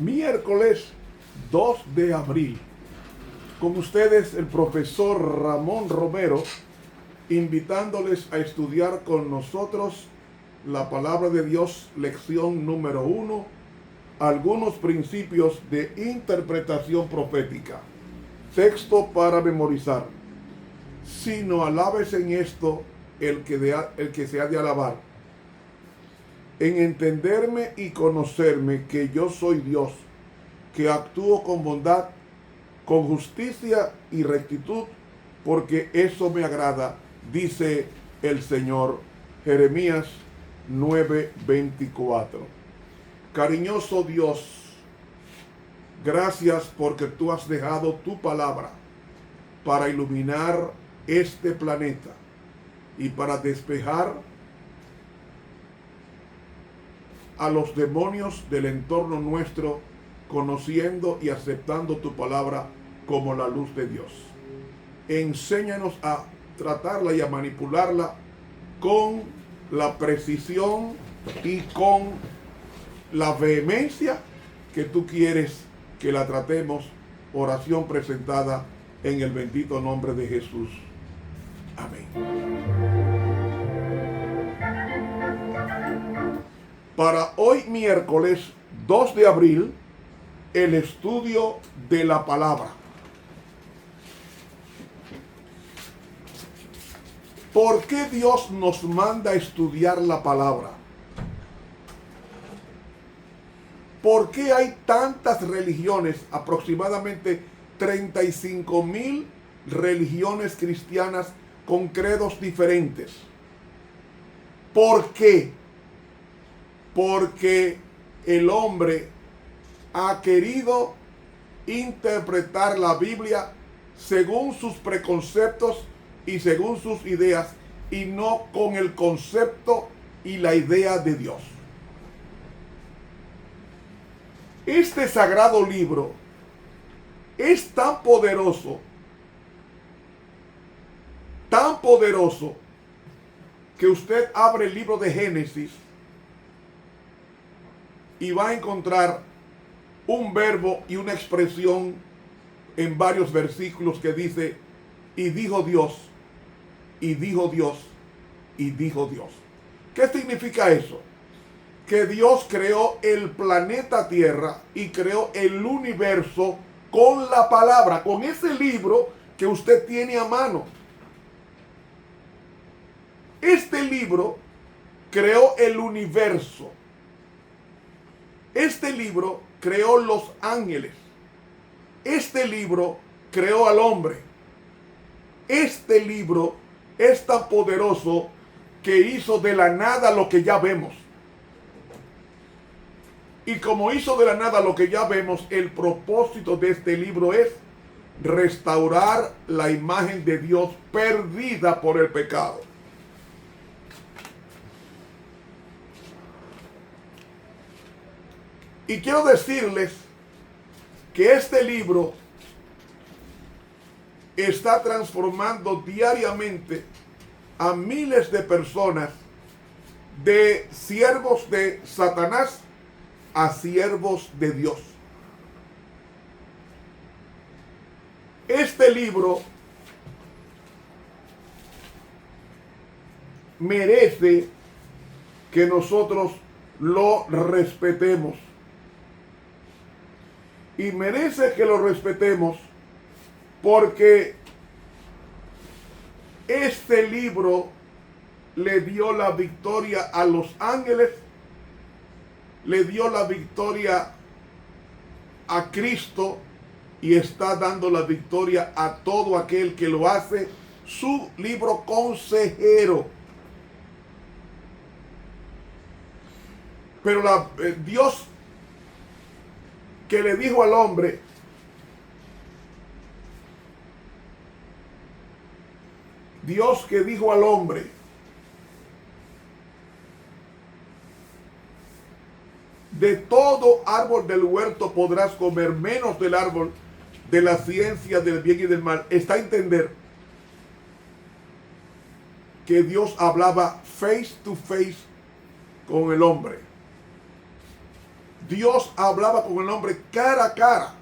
Miércoles 2 de abril. Con ustedes el profesor Ramón Romero, invitándoles a estudiar con nosotros la palabra de Dios, lección número 1, algunos principios de interpretación profética. Texto para memorizar. Si no alabes en esto el que se ha de alabar, en entenderme y conocerme que yo soy Dios, que actúo con bondad, con justicia y rectitud, porque eso me agrada, dice el Señor. Jeremías 9:24. Cariñoso Dios, gracias porque tú has dejado tu palabra para iluminar este planeta y para despejar a los demonios del entorno nuestro, conociendo y aceptando tu palabra como la luz de Dios. Enséñanos a tratarla y a manipularla con la precisión y con la vehemencia que tú quieres que la tratemos. Oración presentada en el bendito nombre de Jesús. Amén. Para hoy miércoles 2 de abril, el estudio de la palabra. ¿Por qué Dios nos manda a estudiar la palabra? ¿Por qué hay tantas religiones, aproximadamente 35,000 religiones cristianas con credos diferentes? ¿Por qué? Porque el hombre ha querido interpretar la Biblia según sus preconceptos y según sus ideas, y no con el concepto y la idea de Dios. Este sagrado libro es tan poderoso, que usted abre el libro de Génesis y va a encontrar un verbo y una expresión en varios versículos que dice: y dijo Dios, y dijo Dios, y dijo Dios. ¿Qué significa eso? Que Dios creó el planeta Tierra y creó el universo con la palabra, con ese libro que usted tiene a mano. Este libro creó el universo. Este libro creó los ángeles. Este libro creó al hombre. Este libro es tan poderoso que hizo de la nada lo que ya vemos. Y como hizo de la nada lo que ya vemos, el propósito de este libro es restaurar la imagen de Dios perdida por el pecado. Y quiero decirles que este libro está transformando diariamente a miles de personas, de siervos de Satanás a siervos de Dios. Este libro merece que nosotros lo respetemos. Y merece que lo respetemos porque este libro le dio la victoria a los ángeles, le dio la victoria a Cristo y está dando la victoria a todo aquel que lo hace su libro consejero. Pero Dios que le dijo al hombre: Dios que dijo al hombre: de todo árbol del huerto podrás comer, menos del árbol de la ciencia del bien y del mal. Está a entender que Dios hablaba face to face con el hombre. Dios hablaba con el hombre cara a cara.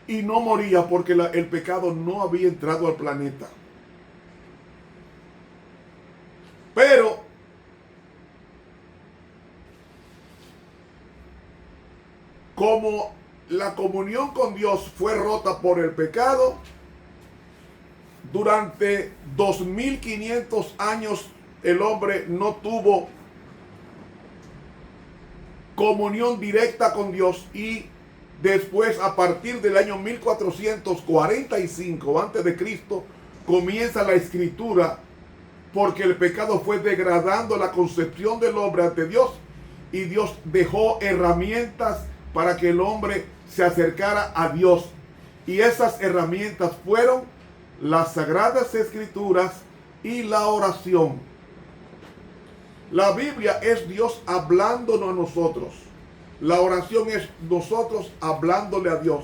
Y no moría porque el pecado no había entrado al planeta. Pero como la comunión con Dios fue rota por el pecado, durante 2500 años el hombre no tuvo comunión directa con Dios, y después, a partir del año 1445 a.C., comienza la escritura, porque el pecado fue degradando la concepción del hombre ante Dios, y Dios dejó herramientas para que el hombre se acercara a Dios. Y esas herramientas fueron las Sagradas Escrituras y la oración. La Biblia es Dios hablándonos a nosotros. La oración es nosotros hablándole a Dios.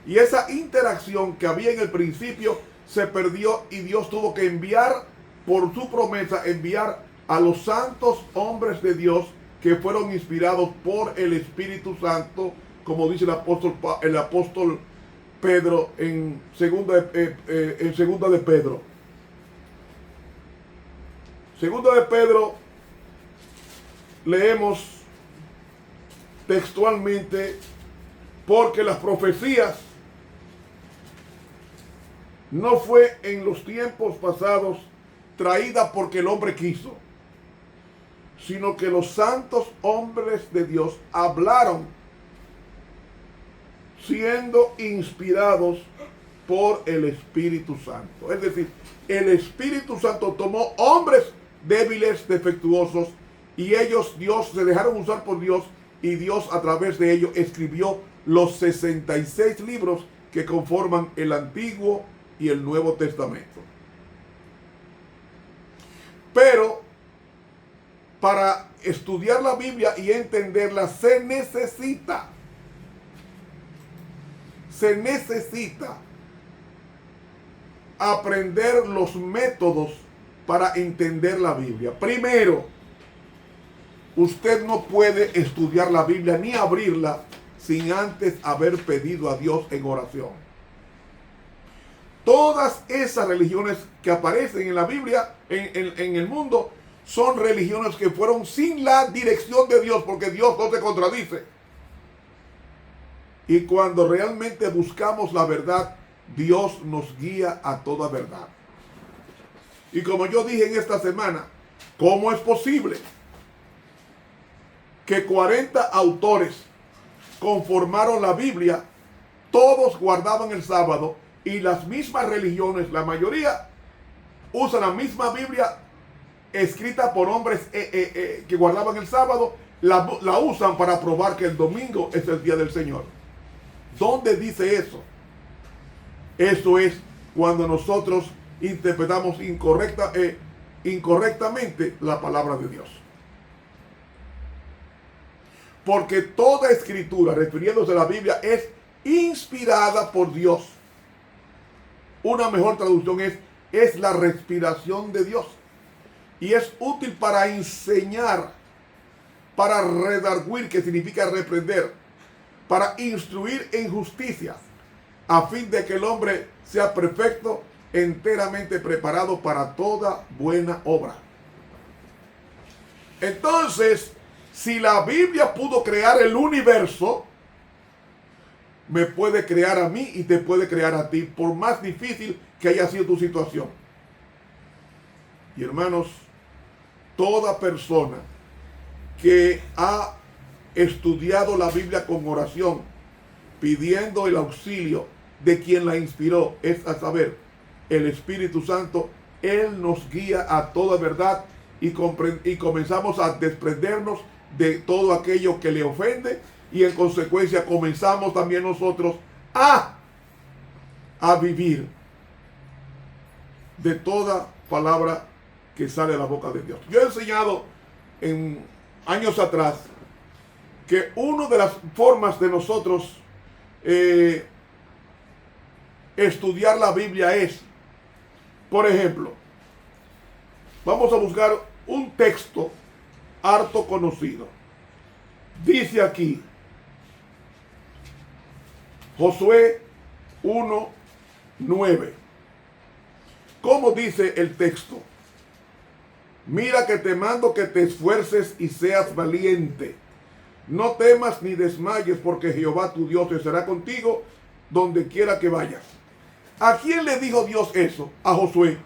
Y esa interacción que había en el principio se perdió, y Dios tuvo que enviar, por su promesa, enviar a los santos hombres de Dios que fueron inspirados por el Espíritu Santo, como dice el apóstol Pedro en segunda de Pedro. Segunda de Pedro, leemos textualmente: porque las profecías no fue en los tiempos pasados traída porque el hombre quiso, sino que los santos hombres de Dios hablaron siendo inspirados por el Espíritu Santo. Es decir, el Espíritu Santo tomó hombres débiles, defectuosos, y ellos, Dios, se dejaron usar por Dios, y Dios a través de ellos escribió los 66 libros que conforman el Antiguo y el Nuevo Testamento. Pero para estudiar la Biblia y entenderla se necesita aprender los métodos para entender la Biblia. Primero, usted no puede estudiar la Biblia ni abrirla sin antes haber pedido a Dios en oración. Todas esas religiones que aparecen en la Biblia, en el mundo, son religiones que fueron sin la dirección de Dios, porque Dios no se contradice. Y cuando realmente buscamos la verdad, Dios nos guía a toda verdad. Y como yo dije en esta semana, ¿cómo es posible que 40 autores conformaron la Biblia, todos guardaban el sábado, y las mismas religiones, la mayoría, usan la misma Biblia escrita por hombres que guardaban el sábado, la usan para probar que el domingo es el día del Señor? ¿Dónde dice eso? Eso es cuando nosotros interpretamos incorrectamente la palabra de Dios. Porque toda escritura, refiriéndose a la Biblia, es inspirada por Dios. Una mejor traducción es la respiración de Dios. Y es útil para enseñar, para redarguir, que significa reprender, para instruir en justicia, a fin de que el hombre sea perfecto, enteramente preparado para toda buena obra. Entonces, si la Biblia pudo crear el universo, me puede crear a mí y te puede crear a ti, por más difícil que haya sido tu situación. Y hermanos, toda persona que ha estudiado la Biblia con oración, pidiendo el auxilio de quien la inspiró, es a saber, el Espíritu Santo, Él nos guía a toda verdad, y comenzamos a desprendernos de todo aquello que le ofende, y en consecuencia comenzamos también nosotros a vivir de toda palabra que sale de la boca de Dios. Yo he enseñado en años atrás que una de las formas de nosotros estudiar la Biblia es, por ejemplo, vamos a buscar un texto harto conocido. Dice aquí, Josué 1:9. ¿Cómo dice el texto? Mira que te mando que te esfuerces y seas valiente. No temas ni desmayes, porque Jehová tu Dios estará contigo donde quiera que vayas. ¿A quién le dijo Dios eso? A Josué.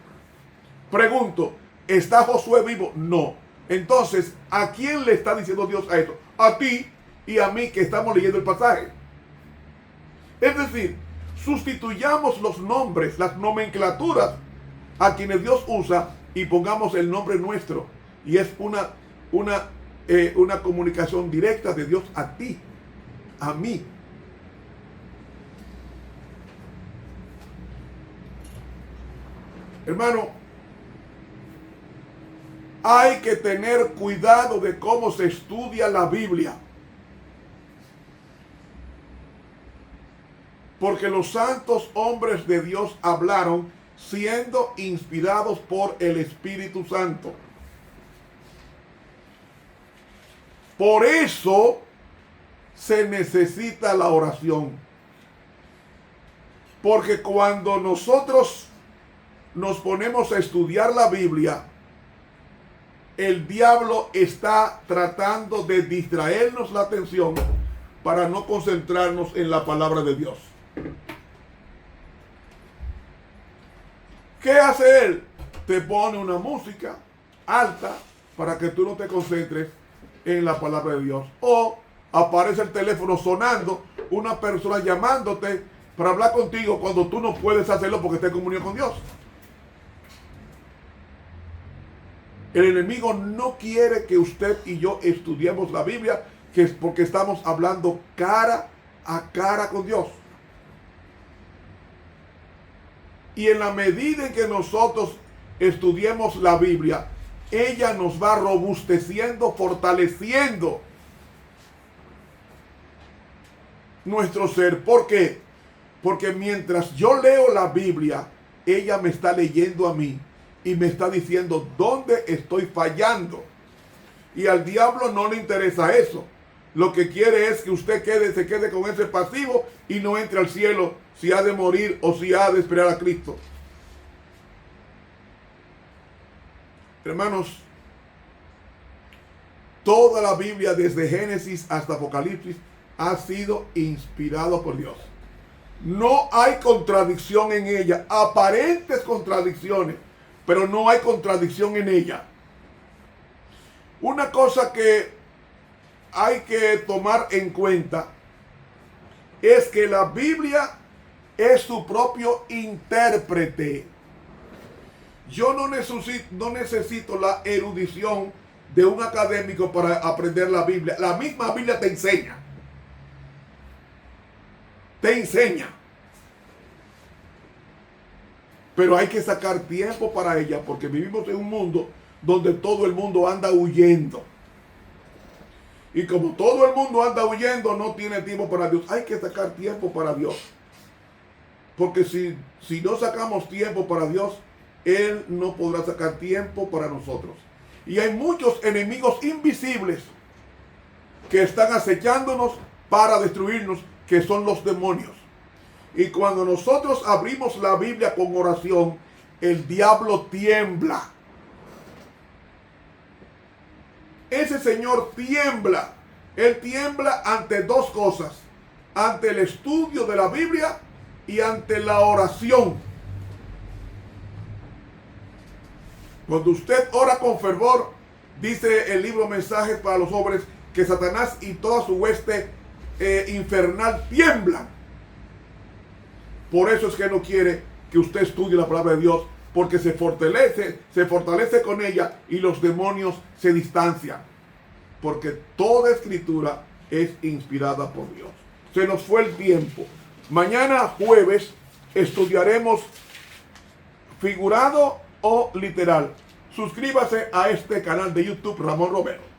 Pregunto, ¿está Josué vivo? No. Entonces, ¿a quién le está diciendo Dios a esto? A ti y a mí que estamos leyendo el pasaje. Es decir, sustituyamos los nombres, las nomenclaturas a quienes Dios usa y pongamos el nombre nuestro. Y es una comunicación directa de Dios a ti, a mí. Hermano, hay que tener cuidado de cómo se estudia la Biblia. Porque los santos hombres de Dios hablaron siendo inspirados por el Espíritu Santo. Por eso se necesita la oración. Porque cuando nosotros nos ponemos a estudiar la Biblia, el diablo está tratando de distraernos la atención para no concentrarnos en la palabra de Dios. ¿Qué hace él? Te pone una música alta para que tú no te concentres en la palabra de Dios. O aparece el teléfono sonando, una persona llamándote para hablar contigo cuando tú no puedes hacerlo porque estás en comunión con Dios. El enemigo no quiere que usted y yo estudiemos la Biblia, que es porque estamos hablando cara a cara con Dios. Y en la medida en que nosotros estudiemos la Biblia, ella nos va robusteciendo, fortaleciendo nuestro ser. ¿Por qué? Porque mientras yo leo la Biblia, ella me está leyendo a mí y me está diciendo dónde estoy fallando. Y al diablo no le interesa eso. Lo que quiere es que usted se quede con ese pasivo y no entre al cielo si ha de morir o si ha de esperar a Cristo. Hermanos, toda la Biblia desde Génesis hasta Apocalipsis ha sido inspirada por Dios. No hay contradicción en ella, aparentes contradicciones, pero no hay contradicción en ella. Una cosa que hay que tomar en cuenta es que la Biblia es su propio intérprete. Yo no necesito la erudición de un académico para aprender la Biblia. La misma Biblia te enseña. Te enseña. Pero hay que sacar tiempo para ella porque vivimos en un mundo donde todo el mundo anda huyendo. Y como todo el mundo anda huyendo, no tiene tiempo para Dios. Hay que sacar tiempo para Dios. Porque si no sacamos tiempo para Dios, Él no podrá sacar tiempo para nosotros. Y hay muchos enemigos invisibles que están acechándonos para destruirnos, que son los demonios. Y cuando nosotros abrimos la Biblia con oración, el diablo tiembla. Ese señor tiembla. Él tiembla ante dos cosas: ante el estudio de la Biblia y ante la oración. Cuando usted ora con fervor, dice el libro Mensajes para los Hombres, que Satanás y toda su hueste infernal tiemblan. Por eso es que no quiere que usted estudie la palabra de Dios, porque se fortalece con ella y los demonios se distancian. Porque toda escritura es inspirada por Dios. Se nos fue el tiempo. Mañana jueves estudiaremos figurado o literal. Suscríbase a este canal de YouTube Ramón Romero.